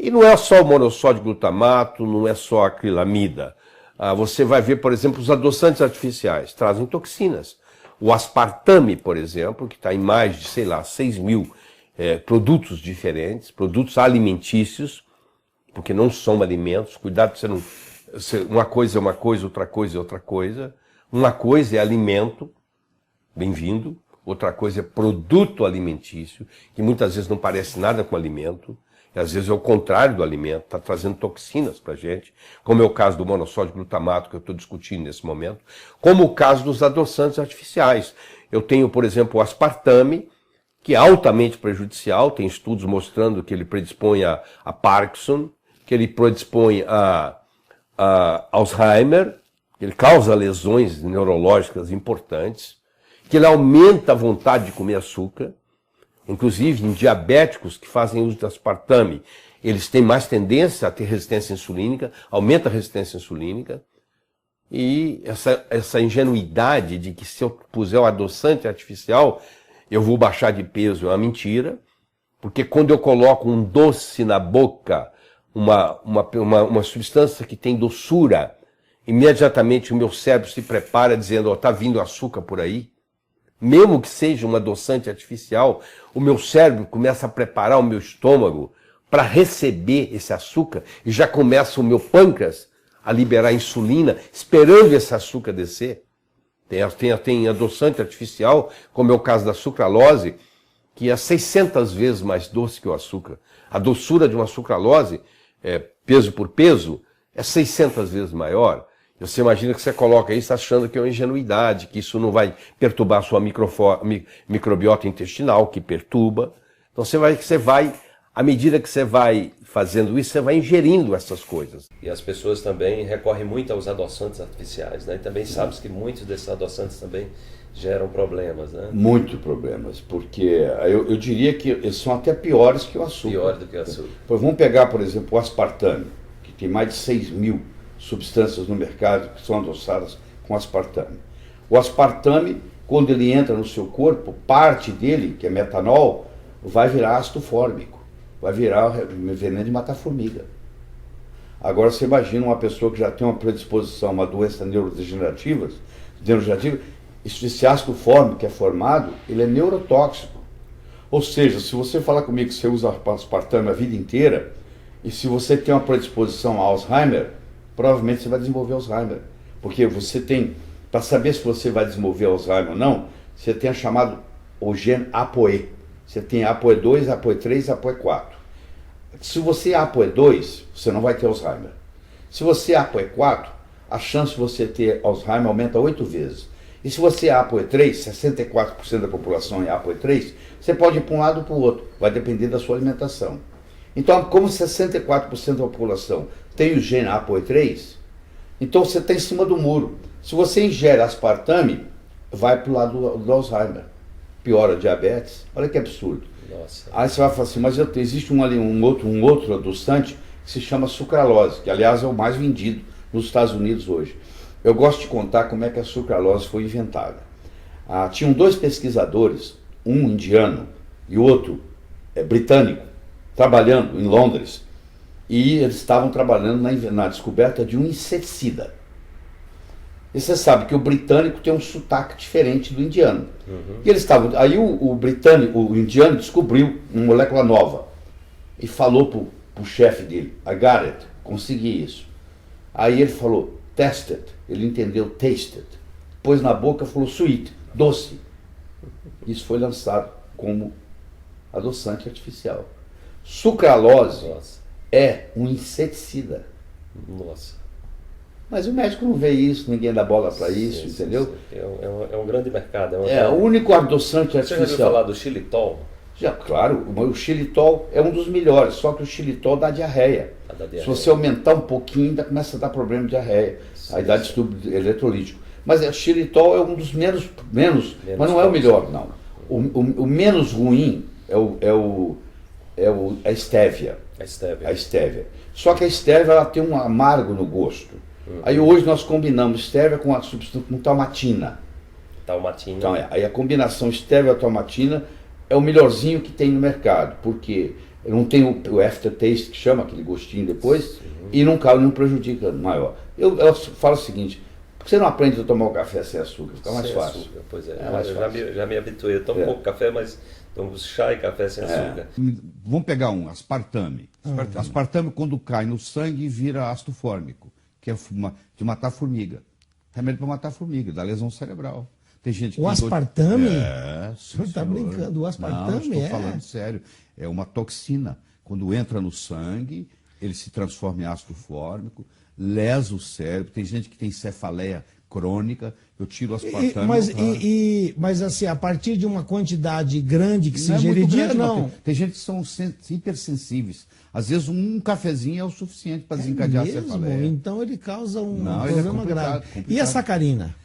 E não é só o monossódio glutamato, não é só a acrilamida. Você vai ver, por exemplo, os adoçantes artificiais trazem toxinas. O aspartame, por exemplo, que está em mais de, 6 mil produtos diferentes, produtos alimentícios, porque não são alimentos. Cuidado para você não... Uma coisa é uma coisa, outra coisa é outra coisa. Uma coisa é alimento, bem-vindo. Outra coisa é produto alimentício, que muitas vezes não parece nada com alimento. E às vezes é o contrário do alimento, está trazendo toxinas para a gente, como é o caso do monossódio glutamato que eu estou discutindo nesse momento, como o caso dos adoçantes artificiais. Eu tenho, por exemplo, o aspartame, que é altamente prejudicial, tem estudos mostrando que ele predispõe a Parkinson, que ele predispõe a Alzheimer, que ele causa lesões neurológicas importantes, que ele aumenta a vontade de comer açúcar. Inclusive, em diabéticos que fazem uso de aspartame, eles têm mais tendência a ter resistência insulínica, aumenta a resistência insulínica. E essa ingenuidade de que se eu puser um adoçante artificial, eu vou baixar de peso é uma mentira. Porque quando eu coloco um doce na boca, uma substância que tem doçura, imediatamente o meu cérebro se prepara dizendo, está vindo açúcar por aí. Mesmo que seja um adoçante artificial, o meu cérebro começa a preparar o meu estômago para receber esse açúcar e já começa o meu pâncreas a liberar insulina, esperando esse açúcar descer. Tem adoçante artificial, como é o caso da sucralose, que é 600 vezes mais doce que o açúcar. A doçura de uma sucralose, peso por peso, é 600 vezes maior. Você imagina que você coloca isso achando que é uma ingenuidade, que isso não vai perturbar a sua microbiota intestinal, que perturba. Então à medida que você vai fazendo isso, você vai ingerindo essas coisas. E as pessoas também recorrem muito aos adoçantes artificiais, né? E também sabes que muitos desses adoçantes também geram problemas, né? Muito problemas, porque eu diria que eles são até piores que o açúcar. Pior do que o açúcar. Vamos pegar, por exemplo, o aspartame, que tem mais de 6 mil substâncias no mercado que são adoçadas com aspartame. O aspartame, quando ele entra no seu corpo, parte dele, que é metanol, vai virar ácido fórmico, vai virar veneno de matar formiga. Agora você imagina uma pessoa que já tem uma predisposição a uma doença neurodegenerativa, esse ácido fórmico que é formado, ele é neurotóxico. Ou seja, se você falar comigo que você usa aspartame a vida inteira, e se você tem uma predisposição a Alzheimer, provavelmente você vai desenvolver Alzheimer. Porque você tem, para saber se você vai desenvolver Alzheimer ou não, você tem o gene ApoE. Você tem ApoE2, ApoE3, ApoE4. Se você é ApoE2, você não vai ter Alzheimer. Se você é ApoE4, a chance de você ter Alzheimer aumenta 8 vezes. E se você é ApoE3, 64% da população é ApoE3, você pode ir para um lado ou para o outro. Vai depender da sua alimentação. Então, como 64% da população tem o gene ApoE3, então você está em cima do muro. Se você ingere aspartame, vai para o lado do Alzheimer. Piora a diabetes. Olha que absurdo. Nossa. Aí você vai falar assim, mas existe um outro adoçante que se chama sucralose, que aliás é o mais vendido nos Estados Unidos hoje. Eu gosto de contar como é que a sucralose foi inventada. Tinham 2 pesquisadores, um indiano e outro britânico, trabalhando em Londres, e eles estavam trabalhando na descoberta de um inseticida. E você sabe que o britânico tem um sotaque diferente do indiano. Uhum. E eles estavam. Aí o indiano descobriu uma molécula nova e falou pro chefe dele, I got it, consegui isso. Aí ele falou, test it. Ele entendeu taste it. Pôs na boca e falou sweet, doce. Isso foi lançado como adoçante artificial. Sucralose é um inseticida. Nossa. Mas o médico não vê isso, ninguém dá bola para isso, entendeu? Sim. É um grande mercado. O único adoçante artificial. Você já ouviu falar do xilitol? Já, claro, o xilitol é um dos melhores, só que o xilitol dá diarreia. Se você aumentar um pouquinho, ainda começa a dar problema de diarreia. Aí dá distúrbio eletrolítico. Mas o xilitol é um dos menos, mas não é o melhor, não. O menos ruim é a estévia. A estévia. Só que a estévia ela tem um amargo no gosto. Aí hoje nós combinamos estévia com a substância com talmatina. Talmatina. Então, aí a combinação estévia-talmatina é o melhorzinho que tem no mercado, porque não tem o aftertaste que chama, aquele gostinho depois, e não prejudica maior. Eu falo o seguinte, por que você não aprende a tomar o café sem açúcar? Fica mais sem fácil. Açúcar, pois é, mais eu fácil. já me habituei, eu tomo pouco café, mas tomo chá e café sem açúcar. Vamos pegar aspartame. Aspartame, quando cai no sangue, vira ácido fórmico, que é de matar formiga. Remédio para matar formiga, dá lesão cerebral. Tem gente que O aspartame? É, O senhor está brincando, o aspartame Não, estou falando sério. É uma toxina. Quando entra no sangue, ele se transforma em ácido fórmico, lesa o cérebro. Tem gente que tem cefaleia crônica, eu tiro o aspartame. Mas assim, a partir de uma quantidade grande que se Não é ingerir muito dia, grande, não. mas tem gente que são hipersensíveis. Às vezes um cafezinho é o suficiente para desencadear a Mesmo? cefaleia. Então ele causa um Não, ele é problema grave. complicado. E a sacarina?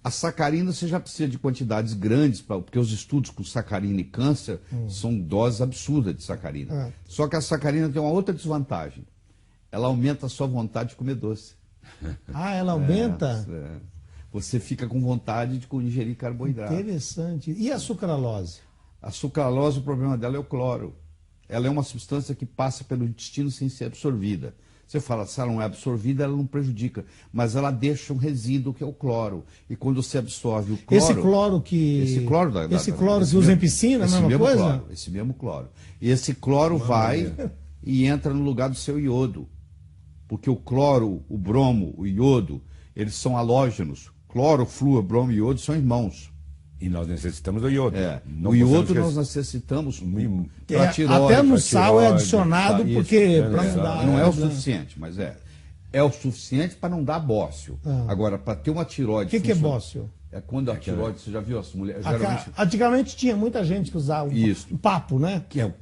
A sacarina você já precisa de quantidades grandes, porque os estudos com sacarina e câncer são doses absurdas de sacarina. Só que a sacarina tem uma outra desvantagem. Ela aumenta a sua vontade de comer doce. Ah, ela aumenta? Você fica com vontade de ingerir carboidrato. Interessante. E a sucralose? A sucralose, o problema dela é o cloro. Ela é uma substância que passa pelo intestino sem ser absorvida. Você fala, se ela não é absorvida, ela não prejudica. Mas ela deixa um resíduo que é o cloro. E quando você absorve o cloro... Esse cloro que... Esse cloro, que usa em piscina, a mesma coisa? Cloro, esse mesmo cloro. E esse cloro vai e entra no lugar do seu iodo. Porque o cloro, o bromo, o iodo, eles são halógenos. Cloro, flúor, bromo e iodo são irmãos. E nós necessitamos do iodo. O iodo nós necessitamos para tiroide. Até no sal é adicionado, isso, porque para não dar... Não é o suficiente, mas é o suficiente para não dar bócio. Agora, para ter uma tiroide... O que é bócio? É quando a tiroide, você já viu as mulheres... Antigamente tinha muita gente que usava Isso. o papo, né? Que é o